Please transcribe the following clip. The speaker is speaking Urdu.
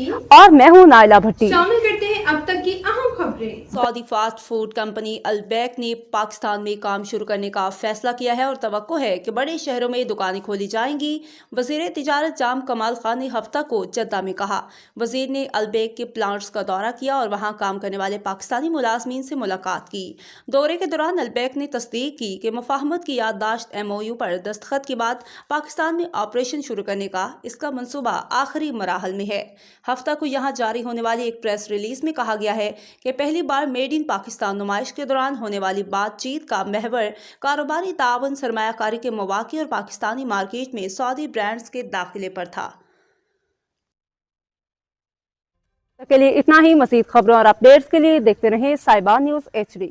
اور میں ہوں نائلہ بھٹی۔ شامل کرتے ہیں اب تک کی اہم خبریں۔ سعودی فاسٹ فوڈ کمپنی البیک نے پاکستان میں کام شروع کرنے کا فیصلہ کیا ہے اور توقع ہے کہ بڑے شہروں میں دکانیں کھولی جائیں گی۔ وزیر تجارت جام کمال خان نے ہفتہ کو جدہ میں کہا۔ وزیر نے البیک کے پلانٹس کا دورہ کیا اور وہاں کام کرنے والے پاکستانی ملازمین سے ملاقات کی۔ دورے کے دوران البیک نے تصدیق کی کہ مفاہمت کی یادداشت MOU پر دستخط کے بعد پاکستان میں آپریشن شروع کرنے کا اس کا منصوبہ آخری مراحل میں ہے۔ ہفتہ کو یہاں جاری ہونے والی ایک پریس ریلیز میں کہا گیا ہے کہ پہلی بار میڈ ان پاکستان نمائش کے دوران ہونے والی بات چیت کا محور کاروباری تعاون، سرمایہ کاری کے مواقع اور پاکستانی مارکیٹ میں سعودی برانڈز کے داخلے پر تھا۔ کے لیے اتنا ہی، مزید خبروں اور اپڈیٹس کے لیے دیکھتے رہیں صاحبہ نیوز HD۔